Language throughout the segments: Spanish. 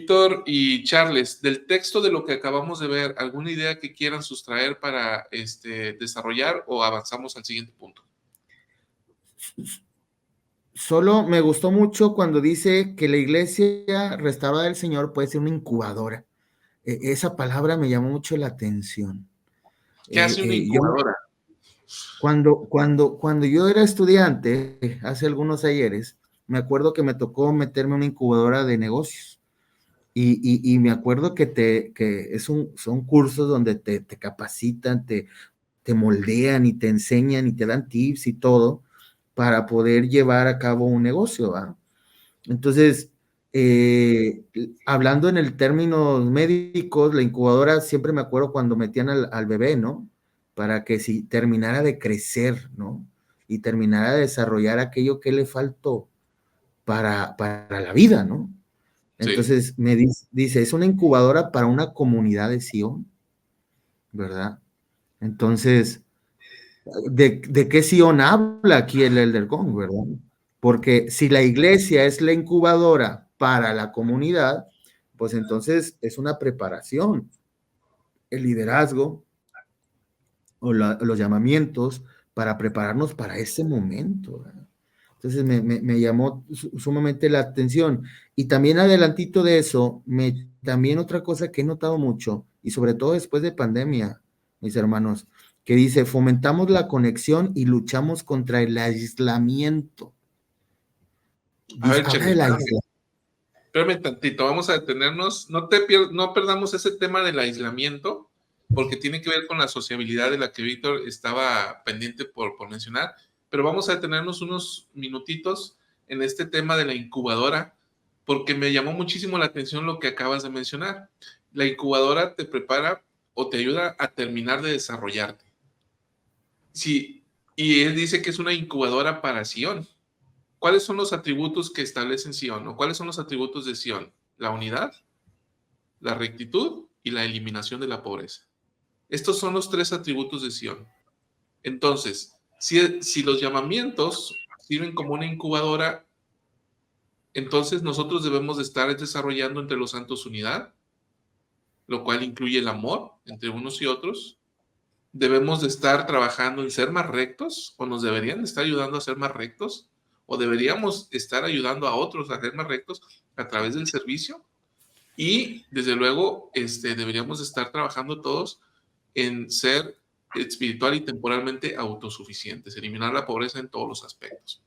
Víctor y Charles, del texto de lo que acabamos de ver, ¿alguna idea que quieran sustraer para desarrollar o avanzamos al siguiente punto? Solo me gustó mucho cuando dice que la iglesia restaurada del Señor puede ser una incubadora. Esa palabra me llamó mucho la atención. ¿Qué hace una Yo, incubadora? cuando yo era estudiante, hace algunos ayeres, me acuerdo que me tocó meterme en una incubadora de negocios. Y me acuerdo que son cursos donde te capacitan, te moldean y te enseñan y te dan tips y todo para poder llevar a cabo un negocio, ¿va? Entonces, hablando en el términos médicos, la incubadora siempre me acuerdo cuando metían al bebé, ¿no? Para que si terminara de crecer, ¿no? Y terminara de desarrollar aquello que le faltó para la vida, ¿no? Sí. Entonces me dice, es una incubadora para una comunidad de Sion, ¿verdad? Entonces, ¿de qué Sion habla aquí el Elder Gong, verdad? Porque si la iglesia es la incubadora para la comunidad, pues entonces es una preparación. El liderazgo o los llamamientos para prepararnos para ese momento, ¿verdad? Entonces me llamó sumamente la atención. Y también adelantito de eso, también otra cosa que he notado mucho, y sobre todo después de pandemia, mis hermanos, que dice, fomentamos la conexión y luchamos contra el aislamiento. A ver, Habla Charlie, del aislamiento. espérame tantito, vamos a detenernos. No perdamos ese tema del aislamiento, porque tiene que ver con la sociabilidad de la que Víctor estaba pendiente por mencionar, pero vamos a detenernos unos minutitos en este tema de la incubadora, porque me llamó muchísimo la atención lo que acabas de mencionar. La incubadora te prepara o te ayuda a terminar de desarrollarte. Sí, y él dice que es una incubadora para Sion. ¿Cuáles son los atributos que establecen Sion? ¿O cuáles son los atributos de Sion? La unidad, la rectitud y la eliminación de la pobreza. Estos son los tres atributos de Sion. Entonces, si los llamamientos sirven como una incubadora, entonces nosotros debemos de estar desarrollando entre los santos unidad, lo cual incluye el amor entre unos y otros. Debemos de estar trabajando en ser más rectos, o nos deberían de estar ayudando a ser más rectos, o deberíamos estar ayudando a otros a ser más rectos a través del servicio. Y desde luego, deberíamos estar trabajando todos en ser espiritual y temporalmente autosuficientes, eliminar la pobreza en todos los aspectos.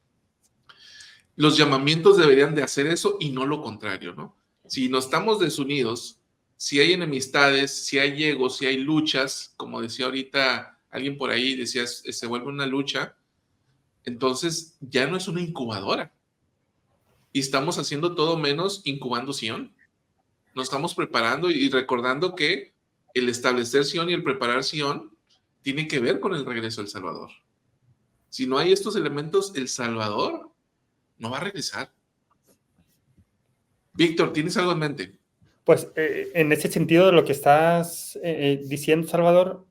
Los llamamientos deberían de hacer eso y no lo contrario, ¿no? Si no estamos desunidos, si hay enemistades, si hay egos, si hay luchas, como decía ahorita alguien por ahí, decía, se vuelve una lucha, entonces ya no es una incubadora. Y estamos haciendo todo menos incubando Sion. Nos estamos preparando y recordando que el establecer Sion y el preparar Sion tiene que ver con el regreso del Salvador. Si no hay estos elementos, el Salvador no va a regresar. Víctor, ¿tienes algo en mente? Pues en ese sentido de lo que estás diciendo, Salvador,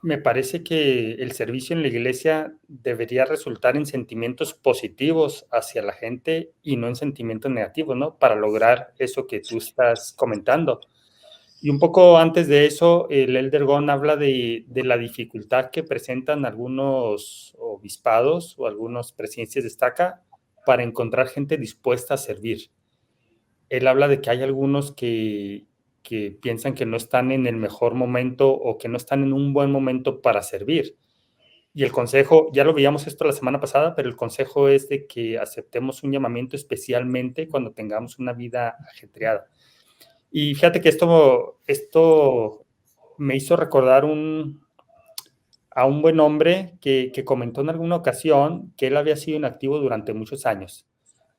me parece que el servicio en la iglesia debería resultar en sentimientos positivos hacia la gente y no en sentimientos negativos, ¿no? Para lograr eso que tú estás comentando. Y un poco antes de eso, el Elder Gon habla de la dificultad que presentan algunos obispados o algunas presidencias de estaca para encontrar gente dispuesta a servir. Él habla de que hay algunos que piensan que no están en el mejor momento o que no están en un buen momento para servir. Y el consejo, ya lo veíamos esto la semana pasada, pero el consejo es de que aceptemos un llamamiento especialmente cuando tengamos una vida ajetreada. Y fíjate que esto me hizo recordar a un buen hombre que comentó en alguna ocasión que él había sido inactivo durante muchos años.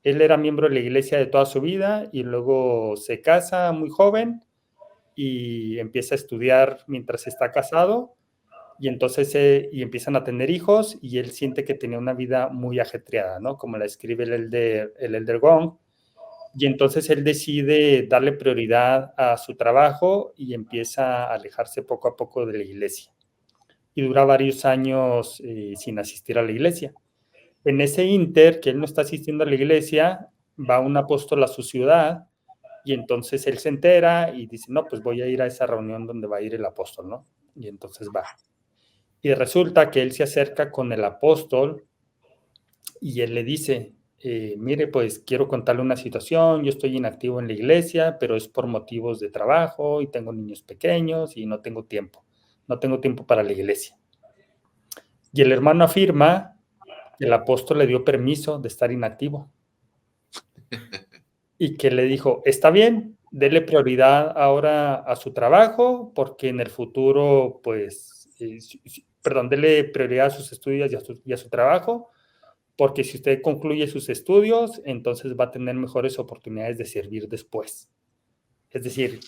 Él era miembro de la iglesia de toda su vida y luego se casa muy joven y empieza a estudiar mientras está casado y entonces y empiezan a tener hijos y él siente que tenía una vida muy ajetreada, ¿no? Como la escribe el Elder Gong. Y entonces él decide darle prioridad a su trabajo y empieza a alejarse poco a poco de la iglesia. Y dura varios años sin asistir a la iglesia. En ese inter, que él no está asistiendo a la iglesia, va un apóstol a su ciudad Y entonces él se entera y dice, no, pues voy a ir a esa reunión donde va a ir el apóstol, ¿no? Y entonces va. Y resulta que él se acerca con el apóstol y él le dice, mire, pues quiero contarle una situación, yo estoy inactivo en la iglesia, pero es por motivos de trabajo y tengo niños pequeños y no tengo tiempo para la iglesia. Y el hermano afirma que el apóstol le dio permiso de estar inactivo y que le dijo, está bien, dele prioridad ahora a su trabajo, porque en el futuro, pues, dele prioridad a sus estudios y a su trabajo, porque si usted concluye sus estudios, entonces va a tener mejores oportunidades de servir después. Es decir,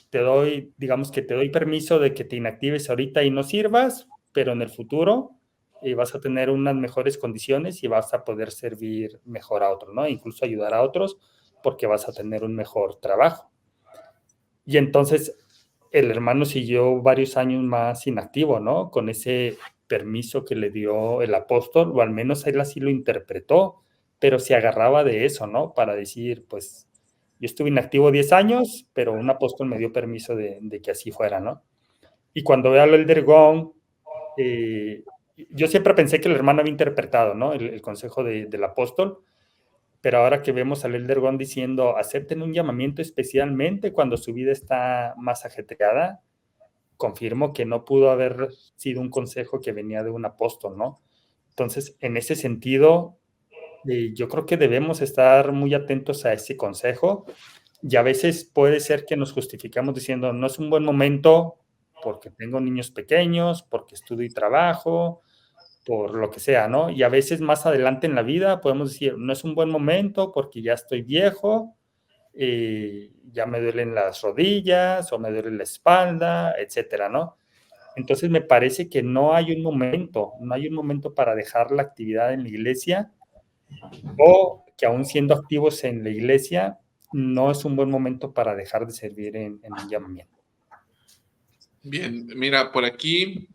digamos que te doy permiso de que te inactives ahorita y no sirvas, pero en el futuro vas a tener unas mejores condiciones y vas a poder servir mejor a otros, ¿no? Incluso ayudar a otros porque vas a tener un mejor trabajo. Y entonces el hermano siguió varios años más inactivo, ¿no? Con ese permiso que le dio el apóstol, o al menos él así lo interpretó, pero se agarraba de eso, ¿no? Para decir, pues, yo estuve inactivo 10 años, pero un apóstol me dio permiso de que así fuera, ¿no? Y cuando veo al Elder Gong, yo siempre pensé que el hermano había interpretado, ¿no? El consejo del apóstol, pero ahora que vemos al Elder Gong diciendo, acepten un llamamiento especialmente cuando su vida está más ajetreada, confirmo que no pudo haber sido un consejo que venía de un apóstol, ¿no? Entonces, en ese sentido, yo creo que debemos estar muy atentos a ese consejo y a veces puede ser que nos justificamos diciendo, no es un buen momento porque tengo niños pequeños, porque estudio y trabajo, por lo que sea, ¿no? Y a veces más adelante en la vida podemos decir, no es un buen momento porque ya estoy viejo, ya me duelen las rodillas o me duele la espalda, etcétera, ¿no? Entonces me parece que no hay un momento para dejar la actividad en la iglesia, o que aún siendo activos en la iglesia, no es un buen momento para dejar de servir en un llamamiento. Bien, mira, por aquí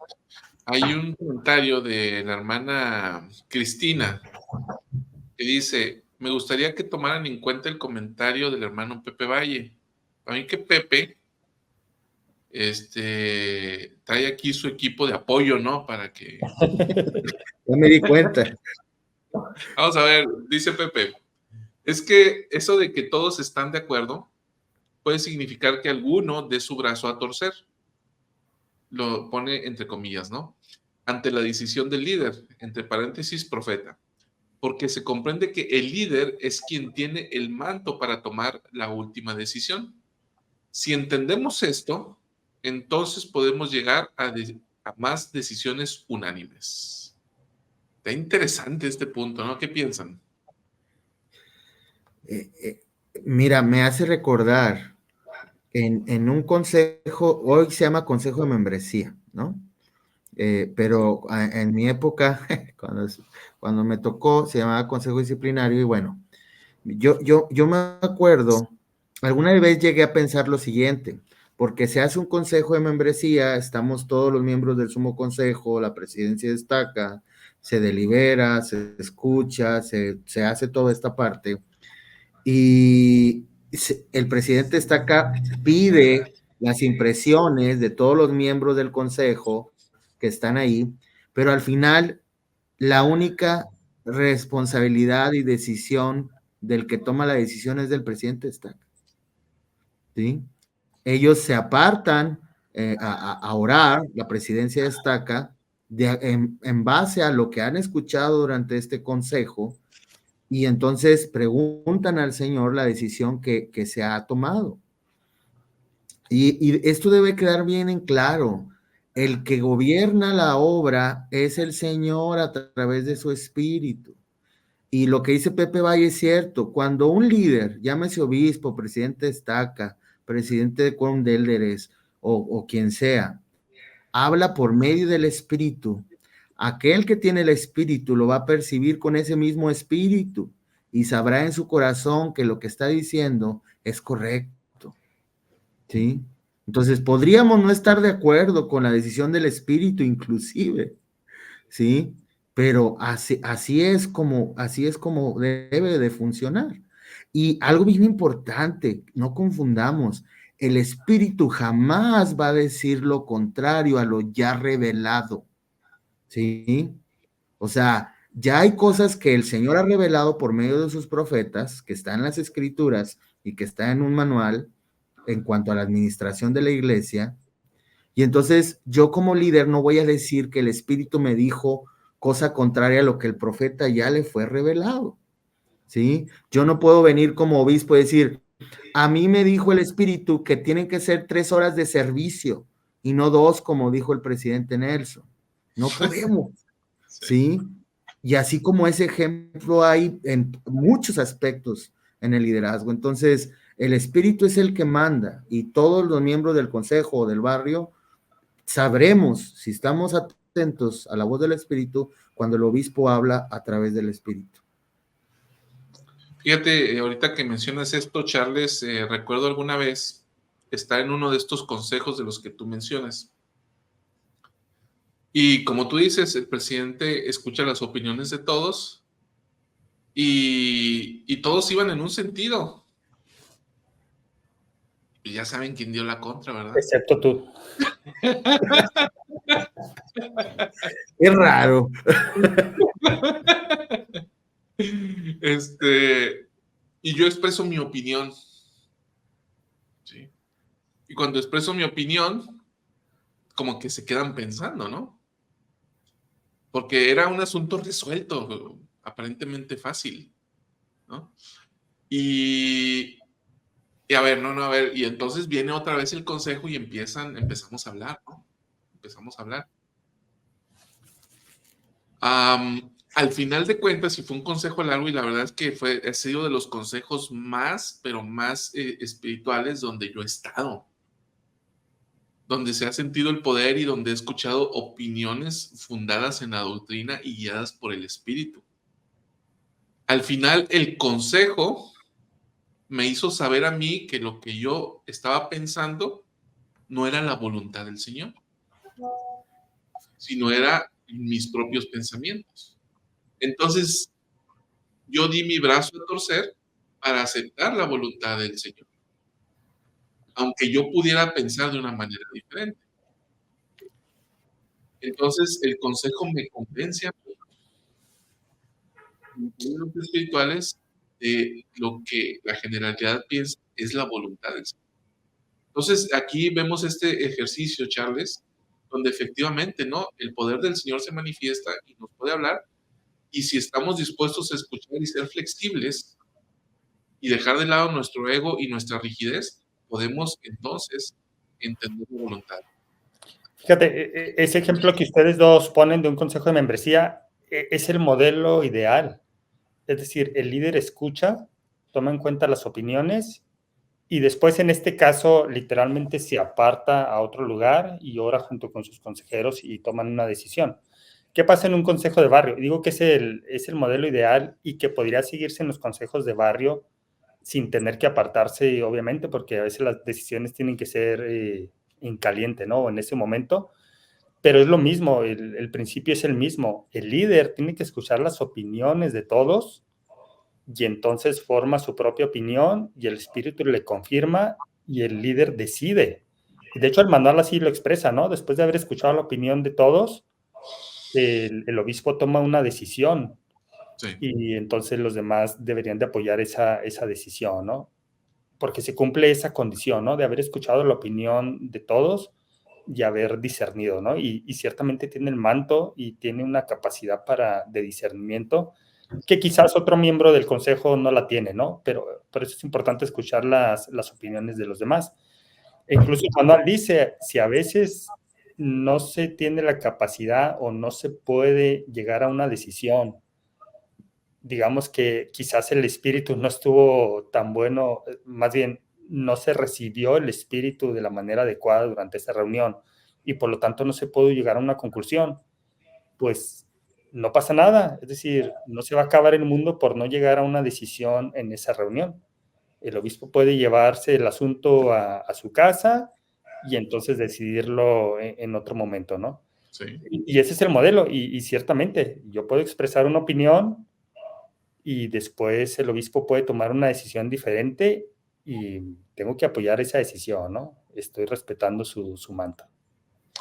hay un comentario de la hermana Cristina que dice, me gustaría que tomaran en cuenta el comentario del hermano Pepe Valle. A mí que Pepe trae aquí su equipo de apoyo, ¿no? Para que... Ya me di cuenta. Vamos a ver, dice Pepe, es que eso de que todos están de acuerdo puede significar que alguno dé su brazo a torcer. Lo pone entre comillas, ¿no? Ante la decisión del líder, entre paréntesis, profeta, porque se comprende que el líder es quien tiene el manto para tomar la última decisión. Si entendemos esto, entonces podemos llegar a más decisiones unánimes. Está interesante este punto, ¿no? ¿Qué piensan? Mira, me hace recordar en un consejo, hoy se llama consejo de membresía, ¿no? Pero en mi época, cuando me tocó, se llamaba consejo disciplinario y bueno, yo me acuerdo, alguna vez llegué a pensar lo siguiente, porque se hace un consejo de membresía, estamos todos los miembros del sumo consejo, la presidencia destaca, se delibera, se escucha, se hace toda esta parte y el presidente destaca, pide las impresiones de todos los miembros del consejo que están ahí, pero al final la única responsabilidad y decisión del que toma la decisión es del presidente destaca. ¿Sí? Ellos se apartan a orar, la presidencia destaca, en base a lo que han escuchado durante este consejo, y entonces preguntan al Señor la decisión que se ha tomado. Y esto debe quedar bien en claro. El que gobierna la obra es el Señor a través de su Espíritu. Y lo que dice Pepe Valle es cierto. Cuando un líder, llámese obispo, presidente de estaca, presidente de quórum de élderes o quien sea, habla por medio del Espíritu, aquel que tiene el Espíritu lo va a percibir con ese mismo Espíritu y sabrá en su corazón que lo que está diciendo es correcto. ¿Sí? Entonces, podríamos no estar de acuerdo con la decisión del Espíritu inclusive, ¿sí? Pero así es como debe de funcionar. Y algo bien importante, no confundamos, el Espíritu jamás va a decir lo contrario a lo ya revelado, ¿sí? O sea, ya hay cosas que el Señor ha revelado por medio de sus profetas, que están en las Escrituras y que está en un manual en cuanto a la administración de la iglesia. Y entonces yo como líder no voy a decir que el Espíritu me dijo cosa contraria a lo que el profeta ya le fue revelado, ¿sí? Yo no puedo venir como obispo y decir, a mí me dijo el Espíritu que tienen que ser 3 horas de servicio y no 2, como dijo el presidente Nelson. No podemos, Sí. ¿sí? Y así como ese ejemplo hay en muchos aspectos en el liderazgo. Entonces, el Espíritu es el que manda y todos los miembros del consejo o del barrio sabremos si estamos atentos a la voz del Espíritu cuando el obispo habla a través del Espíritu. Fíjate, ahorita que mencionas esto, Charles, recuerdo alguna vez estar en uno de estos consejos de los que tú mencionas. Y como tú dices, el presidente escucha las opiniones de todos y todos iban en un sentido. Y ya saben quién dio la contra, ¿verdad? Excepto tú. Qué raro. Y yo expreso mi opinión. ¿Sí? Y cuando expreso mi opinión, como que se quedan pensando, ¿no? Porque era un asunto resuelto, aparentemente fácil, ¿no? Y a ver, a ver, y entonces viene otra vez el consejo y empezamos a hablar, ¿no? Empezamos a hablar. Al final de cuentas, y fue un consejo largo, y la verdad es que ha sido de los consejos más, pero más espirituales donde yo he estado, donde se ha sentido el poder y donde he escuchado opiniones fundadas en la doctrina y guiadas por el Espíritu. Al final, el consejo me hizo saber a mí que lo que yo estaba pensando no era la voluntad del Señor, sino era mis propios pensamientos. Entonces, yo di mi brazo a torcer para aceptar la voluntad del Señor, aunque yo pudiera pensar de una manera diferente. Entonces, el consejo me convence a mí, en términos espirituales, de lo que la generalidad piensa es la voluntad del Señor. Entonces, aquí vemos este ejercicio, Charles, donde efectivamente, ¿no? El poder del Señor se manifiesta y nos puede hablar, y si estamos dispuestos a escuchar y ser flexibles y dejar de lado nuestro ego y nuestra rigidez, podemos entonces entender la voluntad. Fíjate, ese ejemplo que ustedes dos ponen de un consejo de membresía es el modelo ideal. Es decir, el líder escucha, toma en cuenta las opiniones y después, en este caso, literalmente se aparta a otro lugar y ora junto con sus consejeros y toman una decisión. ¿Qué pasa en un consejo de barrio? Digo que es el modelo ideal y que podría seguirse en los consejos de barrio sin tener que apartarse, obviamente, porque a veces las decisiones tienen que ser en caliente, ¿no? En ese momento. Pero es lo mismo, el principio es el mismo. El líder tiene que escuchar las opiniones de todos y entonces forma su propia opinión y el espíritu le confirma y el líder decide. Y de hecho el manual así lo expresa, ¿no? Después de haber escuchado la opinión de todos, el obispo toma una decisión. Sí. Y entonces los demás deberían de apoyar esa decisión, ¿no? Porque se cumple esa condición, ¿no? De haber escuchado la opinión de todos y haber discernido, ¿no? Y ciertamente tiene el manto y tiene una capacidad de discernimiento que quizás otro miembro del consejo no la tiene, ¿no? Pero por eso es importante escuchar las opiniones de los demás. E incluso el manual dice, si a veces no se tiene la capacidad o no se puede llegar a una decisión, digamos que quizás el espíritu no estuvo tan bueno, más bien no se recibió el espíritu de la manera adecuada durante esa reunión y por lo tanto no se pudo llegar a una conclusión, pues no pasa nada, es decir, no se va a acabar el mundo por no llegar a una decisión en esa reunión. El obispo puede llevarse el asunto a su casa y entonces decidirlo en otro momento, ¿no? Sí. Y ese es el modelo y ciertamente yo puedo expresar una opinión y después el obispo puede tomar una decisión diferente y tengo que apoyar esa decisión, ¿no? Estoy respetando su manto.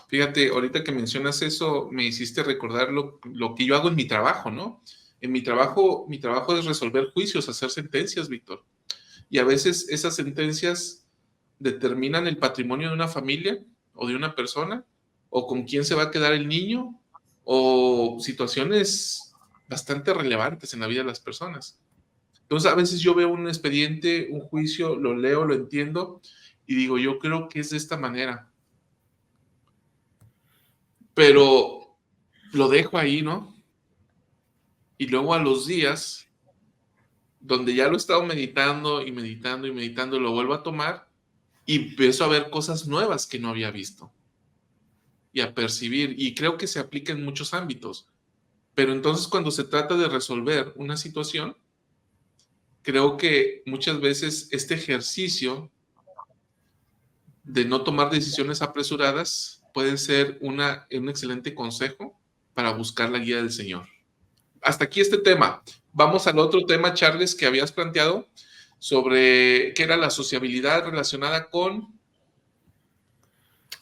Fíjate, ahorita que mencionas eso, me hiciste recordar lo que yo hago en mi trabajo, ¿no? En mi trabajo es resolver juicios, hacer sentencias, Víctor. Y a veces esas sentencias determinan el patrimonio de una familia o de una persona, o con quién se va a quedar el niño, o situaciones bastante relevantes en la vida de las personas. Entonces, a veces yo veo un expediente, un juicio, lo leo, lo entiendo, y digo, yo creo que es de esta manera. Pero lo dejo ahí, ¿no? Y luego a los días, donde ya lo he estado meditando y meditando y meditando, lo vuelvo a tomar y empiezo a ver cosas nuevas que no había visto y a percibir. Y creo que se aplica en muchos ámbitos. Pero entonces cuando se trata de resolver una situación, creo que muchas veces este ejercicio de no tomar decisiones apresuradas puede ser un excelente consejo para buscar la guía del Señor. Hasta aquí este tema. Vamos al otro tema, Charles, que habías planteado sobre qué era la sociabilidad relacionada con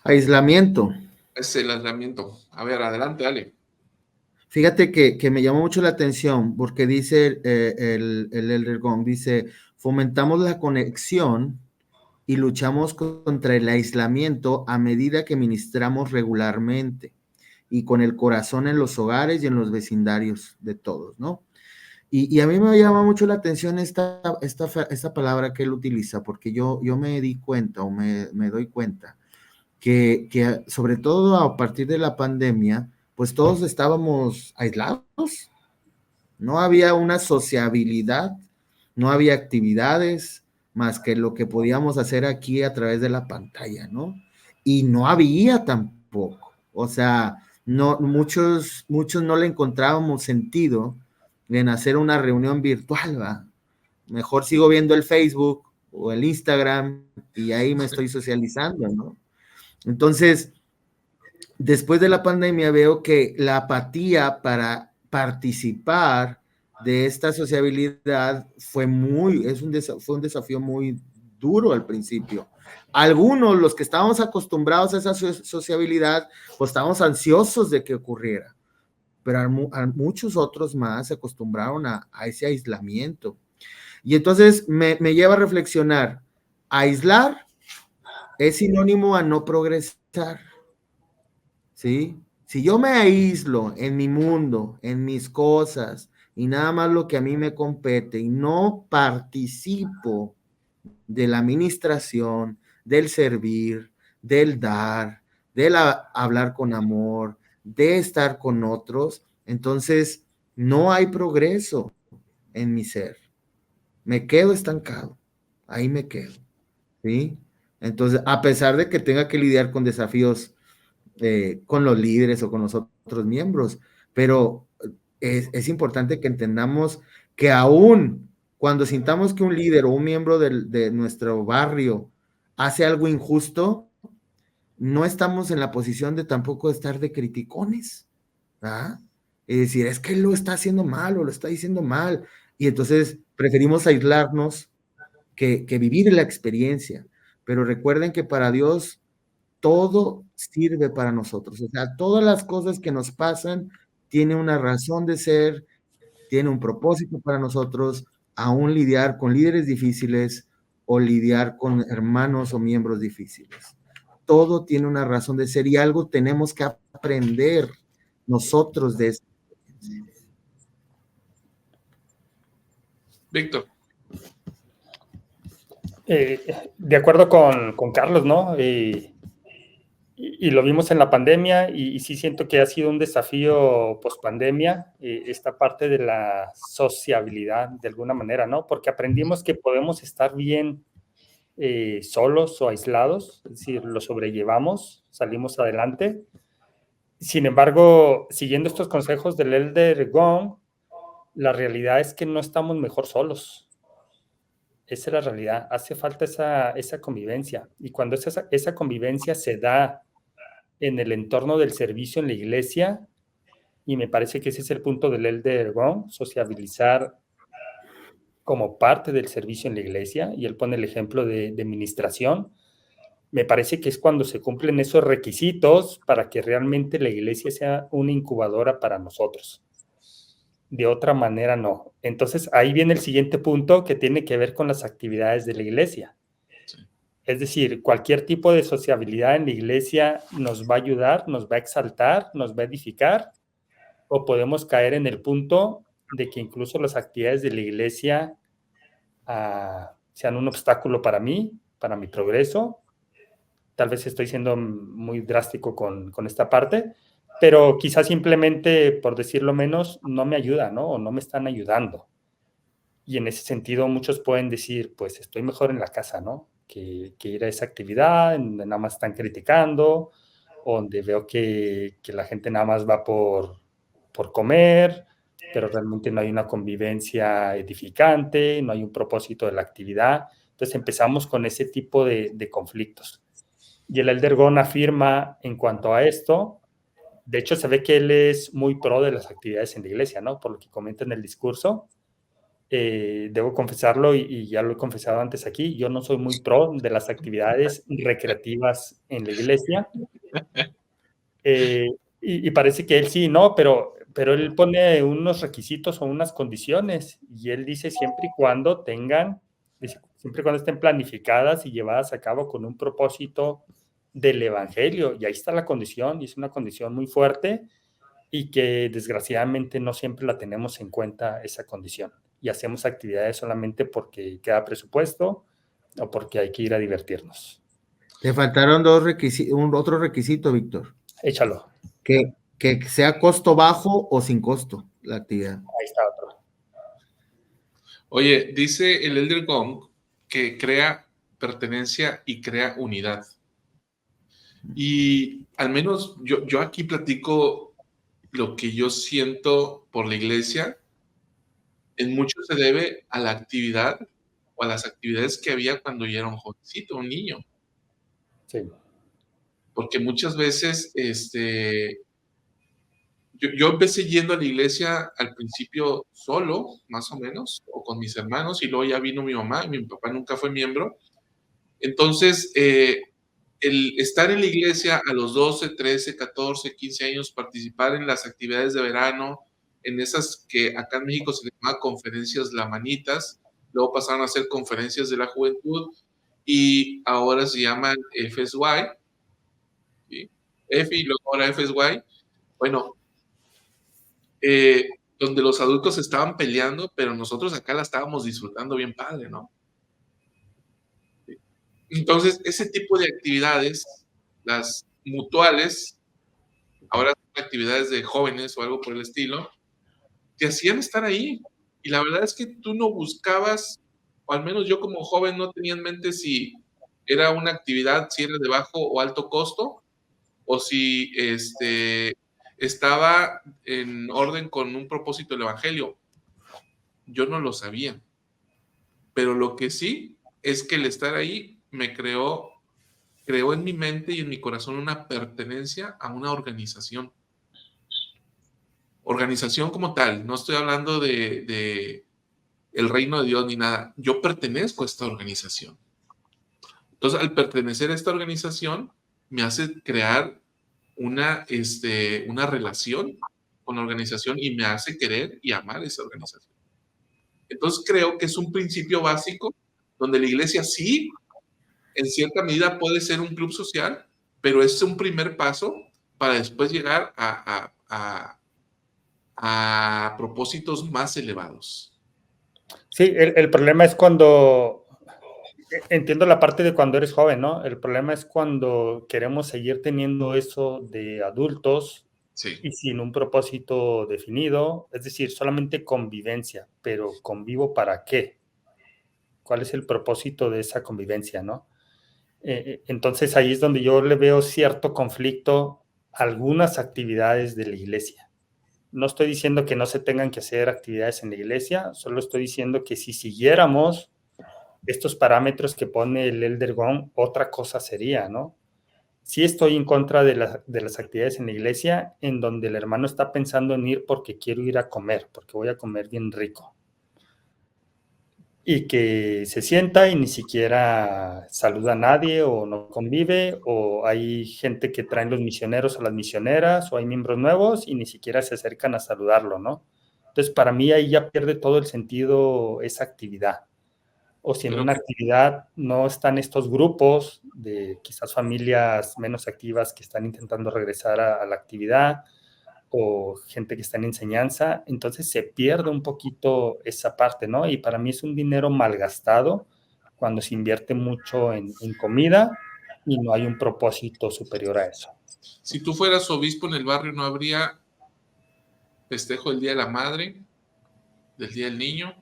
Aislamiento. el aislamiento. A ver, adelante, dale. Fíjate que me llamó mucho la atención porque dice el Elder Gong, dice, fomentamos la conexión y luchamos contra el aislamiento a medida que ministramos regularmente y con el corazón en los hogares y en los vecindarios de todos, ¿no? Y a mí me llama mucho la atención esta palabra que él utiliza, porque yo me di cuenta o me doy cuenta que sobre todo a partir de la pandemia, pues todos estábamos aislados, no había una sociabilidad, no había actividades más que lo que podíamos hacer aquí a través de la pantalla, ¿no? Y no había tampoco, o sea, no, muchos no le encontrábamos sentido en hacer una reunión virtual, ¿va? Mejor sigo viendo el Facebook o el Instagram y ahí me estoy socializando, ¿no? Entonces, después de la pandemia veo que la apatía para participar de esta sociabilidad fue un desafío muy duro al principio. Algunos, los que estábamos acostumbrados a esa sociabilidad, pues estábamos ansiosos de que ocurriera, pero a muchos otros más se acostumbraron a ese aislamiento. Y entonces me lleva a reflexionar, aislar es sinónimo a no progresar. ¿Sí? Si yo me aíslo en mi mundo, en mis cosas, y nada más lo que a mí me compete, y no participo de la administración, del servir, del dar, del hablar con amor, de estar con otros, entonces no hay progreso en mi ser. Me quedo estancado, ahí me quedo, ¿sí? Entonces, a pesar de que tenga que lidiar con desafíos con los líderes o con los otros miembros, pero es importante que entendamos que aún cuando sintamos que un líder o un miembro de nuestro barrio hace algo injusto, no estamos en la posición de tampoco estar de criticones, ¿verdad? Es decir, es que él lo está haciendo mal o lo está diciendo mal, y entonces preferimos aislarnos que vivir la experiencia, pero recuerden que para Dios todo sirve para nosotros. O sea, todas las cosas que nos pasan tienen una razón de ser, tiene un propósito para nosotros, aún lidiar con líderes difíciles o lidiar con hermanos o miembros difíciles. Todo tiene una razón de ser y algo tenemos que aprender nosotros de esto. Víctor. De acuerdo con Carlos, ¿no? Y lo vimos en la pandemia y sí siento que ha sido un desafío post-pandemia, esta parte de la sociabilidad de alguna manera, ¿no? Porque aprendimos que podemos estar bien solos o aislados, es decir, lo sobrellevamos, salimos adelante. Sin embargo, siguiendo estos consejos del Elder Gong, la realidad es que no estamos mejor solos. Esa es la realidad. Hace falta esa convivencia. Y cuando esa convivencia se da en el entorno del servicio en la iglesia, y me parece que ese es el punto del Elder Gong, sociabilizar como parte del servicio en la iglesia, y él pone el ejemplo de ministración, me parece que es cuando se cumplen esos requisitos para que realmente la iglesia sea una incubadora para nosotros. De otra manera, no. Entonces, ahí viene el siguiente punto que tiene que ver con las actividades de la iglesia. Es decir, cualquier tipo de sociabilidad en la iglesia nos va a ayudar, nos va a exaltar, nos va a edificar, o podemos caer en el punto de que incluso las actividades de la iglesia sean un obstáculo para mí, para mi progreso. Tal vez estoy siendo muy drástico con esta parte, pero quizás simplemente, por decirlo menos, no me ayuda, ¿no? O no me están ayudando. Y en ese sentido muchos pueden decir, pues estoy mejor en la casa, ¿no? Que ir a esa actividad donde nada más están criticando, o donde veo que la gente nada más va por comer, pero realmente no hay una convivencia edificante, no hay un propósito de la actividad. Entonces empezamos con ese tipo de conflictos. Y el Elder Gon afirma en cuanto a esto, de hecho se ve que él es muy pro de las actividades en la iglesia, ¿no? Por lo que comenta en el discurso. Debo confesarlo, y ya lo he confesado antes aquí, yo no soy muy pro de las actividades recreativas en la iglesia. Y parece que él sí, ¿no? Pero él pone unos requisitos o unas condiciones, y él dice siempre y cuando siempre y cuando estén planificadas y llevadas a cabo con un propósito del evangelio, y ahí está la condición, y es una condición muy fuerte, y que desgraciadamente no siempre la tenemos en cuenta esa condición, y hacemos actividades solamente porque queda presupuesto o porque hay que ir a divertirnos. Te faltaron otro requisito, Víctor. Échalo. Que sea costo bajo o sin costo la actividad. Ahí está otro. Oye, dice el Elder Gong que crea pertenencia y crea unidad. Y al menos yo aquí platico lo que yo siento por la iglesia. En mucho se debe a la actividad o a las actividades que había cuando yo era un jovencito, un niño. Sí. Porque muchas veces, yo empecé yendo a la iglesia al principio solo, más o menos, o con mis hermanos, y luego ya vino mi mamá, y mi papá nunca fue miembro. Entonces, el estar en la iglesia a los 12, 13, 14, 15 años, participar en las actividades de verano, en esas que acá en México se les llama conferencias lamanitas, luego pasaron a ser conferencias de la juventud, y ahora se llaman FSY, ¿sí? F y luego ahora FSY. Bueno, donde los adultos estaban peleando, pero nosotros acá la estábamos disfrutando bien padre, ¿no? Entonces, ese tipo de actividades, las mutuales, ahora son actividades de jóvenes o algo por el estilo, te hacían estar ahí. Y la verdad es que tú no buscabas, o al menos yo como joven no tenía en mente si era una actividad, si era de bajo o alto costo, o si estaba en orden con un propósito del evangelio. Yo no lo sabía. Pero lo que sí es que el estar ahí me creó en mi mente y en mi corazón una pertenencia a una organización. Organización como tal, no estoy hablando de el reino de Dios ni nada. Yo pertenezco a esta organización. Entonces, al pertenecer a esta organización, me hace crear una relación con la organización y me hace querer y amar esa organización. Entonces, creo que es un principio básico donde la iglesia sí, en cierta medida puede ser un club social, pero es un primer paso para después llegar a propósitos más elevados. Sí, el problema es cuando, entiendo la parte de cuando eres joven, ¿no? El problema es cuando queremos seguir teniendo eso de adultos, Sí. y sin un propósito definido, es decir, solamente convivencia, pero ¿convivo para qué? ¿Cuál es el propósito de esa convivencia, no? Entonces ahí es donde yo le veo cierto conflicto a algunas actividades de la iglesia. No estoy diciendo que no se tengan que hacer actividades en la iglesia, solo estoy diciendo que si siguiéramos estos parámetros que pone el Elder Gon, otra cosa sería, ¿no? Sí estoy en contra de las actividades en la iglesia en donde el hermano está pensando en ir porque quiero ir a comer, porque voy a comer bien rico. y que se sienta y ni siquiera saluda a nadie o no convive, o hay gente que traen los misioneros a las misioneras, o hay miembros nuevos y ni siquiera se acercan a saludarlo, ¿no? Entonces, para mí ahí ya pierde todo el sentido esa actividad. O si en Pero una actividad no están estos grupos de quizás familias menos activas que están intentando regresar a la actividad, o gente que está en enseñanza, entonces se pierde un poquito esa parte, ¿no? Y para mí es un dinero malgastado cuando se invierte mucho en comida y no hay un propósito superior a eso. si tú fueras obispo en el barrio, ¿no habría festejo del Día de la Madre, del Día del Niño,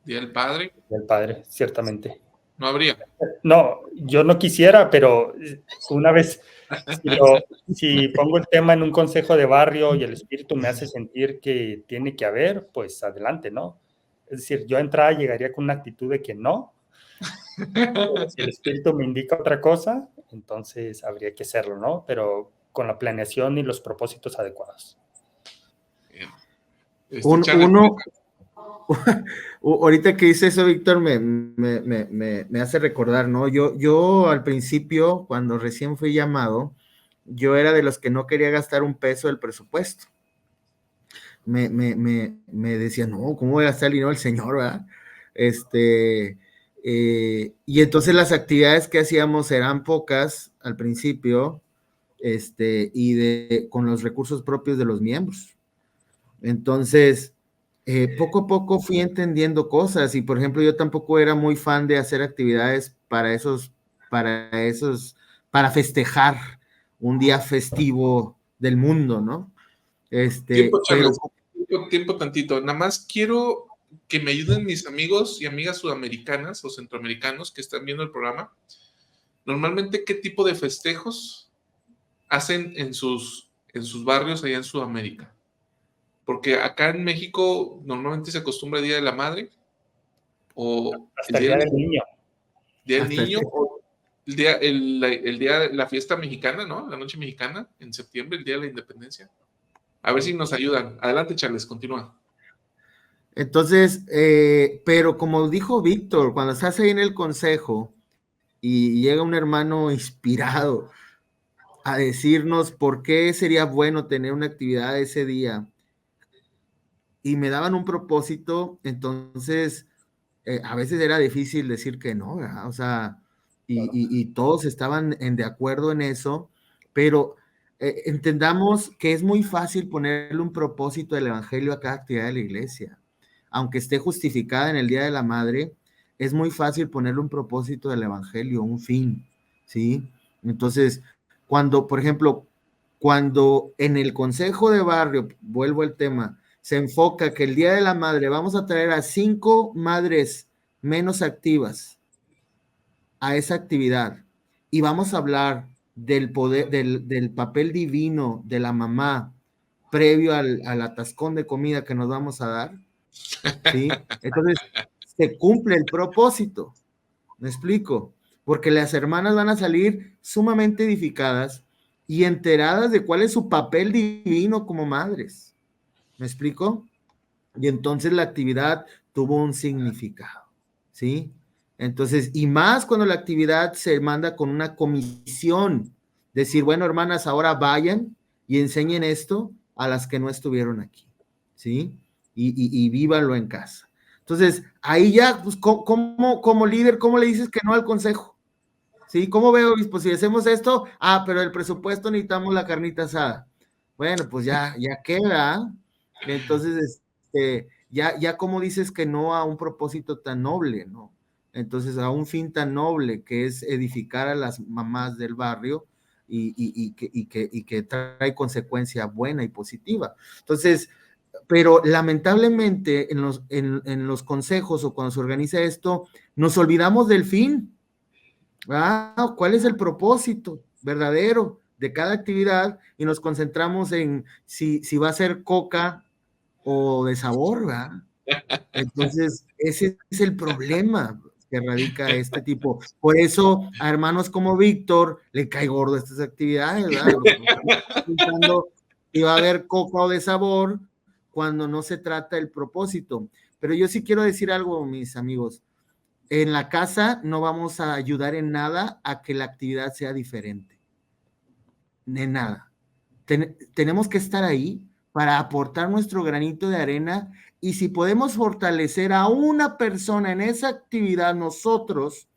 Día del Padre? El padre, ciertamente. No habría. No, yo no quisiera, pero una vez, si pongo el tema en un consejo de barrio y el espíritu me hace sentir que tiene que haber, pues adelante, ¿no? Es decir, yo a entrada llegaría con una actitud de que no, pero si el espíritu me indica otra cosa, entonces habría que hacerlo, ¿no? Pero con la planeación y los propósitos adecuados. Charles, Uno, ahorita que dice eso, Víctor, me hace recordar, ¿no? Yo al principio, cuando recién fui llamado, yo era de los que no quería gastar un peso del presupuesto. Me decía, no, ¿cómo voy a gastar el dinero del Señor, verdad? Y entonces las actividades que hacíamos eran pocas al principio, y con los recursos propios de los miembros. Entonces, poco a poco fui entendiendo cosas, y por ejemplo, yo tampoco era muy fan de hacer actividades para festejar un día festivo del mundo, ¿no? tiempo, Pero Charles, tiempo tantito. Nada más quiero que me ayuden mis amigos y amigas sudamericanas o centroamericanos que están viendo el programa. Normalmente, ¿qué tipo de festejos hacen en sus barrios allá en Sudamérica? Porque acá en México normalmente se acostumbra el Día de la Madre o Hasta el día del niño. Día del Hasta Niño o la fiesta mexicana, ¿no? La noche mexicana en septiembre, el Día de la Independencia. A ver si nos ayudan. Adelante, Charles, continúa. entonces, pero como dijo Víctor, cuando estás ahí en el consejo y llega un hermano inspirado a decirnos por qué sería bueno tener una actividad ese día, y me daban un propósito, entonces a veces era difícil decir que no, ¿verdad? O sea, y todos estaban de acuerdo en eso, pero entendamos que es muy fácil ponerle un propósito del evangelio a cada actividad de la iglesia, aunque esté justificada en el Día de la Madre, es muy fácil ponerle un propósito del evangelio, un fin, ¿sí? Entonces, por ejemplo, cuando en el consejo de barrio, vuelvo al tema, se enfoca que el Día de la Madre vamos a traer a 5 madres menos activas a esa actividad, y vamos a hablar del poder, del papel divino de la mamá previo al atascón de comida que nos vamos a dar, ¿sí? Entonces, se cumple el propósito, ¿me explico? Porque las hermanas van a salir sumamente edificadas y enteradas de cuál es su papel divino como madres, ¿me explico? Y entonces la actividad tuvo un significado, ¿sí? Entonces, y más cuando la actividad se manda con una comisión, decir, bueno, hermanas, ahora vayan y enseñen esto a las que no estuvieron aquí, ¿sí? Y vívanlo en casa. Entonces, ahí ya, pues, como líder, ¿cómo le dices que no al consejo? ¿Sí? ¿Cómo veo, obispo? Si hacemos esto, pero el presupuesto necesitamos la carnita asada. Bueno, pues ya queda. Entonces, ya como dices que no a un propósito tan noble, ¿no? Entonces, a un fin tan noble que es edificar a las mamás del barrio y que trae consecuencia buena y positiva. Entonces, pero lamentablemente en los consejos o cuando se organiza esto, nos olvidamos del fin. ¿Cuál es el propósito verdadero de cada actividad? Y nos concentramos en si va a ser coca o de sabor, ¿verdad? Entonces, ese es el problema que radica este tipo. Por eso a hermanos como Víctor le cae gordo estas actividades, ¿verdad? Pensando si va a haber coca o de sabor cuando no se trata del propósito. Pero yo sí quiero decir algo, mis amigos. En la casa no vamos a ayudar en nada a que la actividad sea diferente. En nada. Tenemos que estar ahí para aportar nuestro granito de arena, y si podemos fortalecer a una persona en esa actividad, nosotros,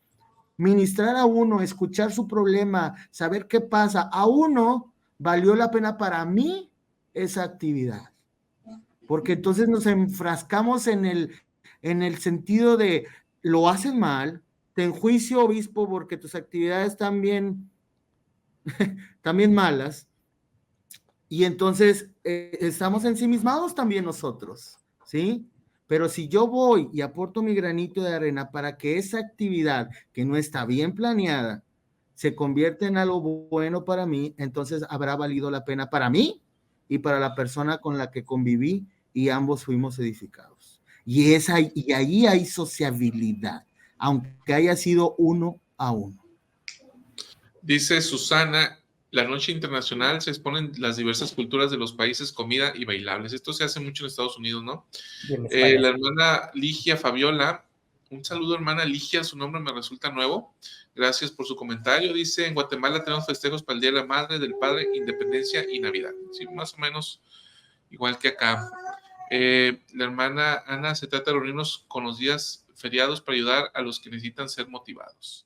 ministrar a uno, escuchar su problema, saber qué pasa, a uno valió la pena para mí esa actividad. Porque entonces nos enfrascamos en el sentido de lo hacen mal, te enjuicio, obispo, porque tus actividades están bien malas, y entonces estamos ensimismados también nosotros, ¿sí? Pero si yo voy y aporto mi granito de arena para que esa actividad que no está bien planeada se convierta en algo bueno para mí, entonces habrá valido la pena para mí y para la persona con la que conviví, y ambos fuimos edificados. Y ahí hay sociabilidad, aunque haya sido uno a uno. Dice Susana, la noche internacional se exponen las diversas culturas de los países, comida y bailables. Esto se hace mucho en Estados Unidos, ¿no? La hermana Ligia Fabiola, un saludo, hermana Ligia, su nombre me resulta nuevo. Gracias por su comentario. Dice, en Guatemala tenemos festejos para el Día de la Madre, del Padre, Independencia y Navidad. Sí, más o menos igual que acá. La hermana Ana, se trata de reunirnos con los días feriados para ayudar a los que necesitan ser motivados.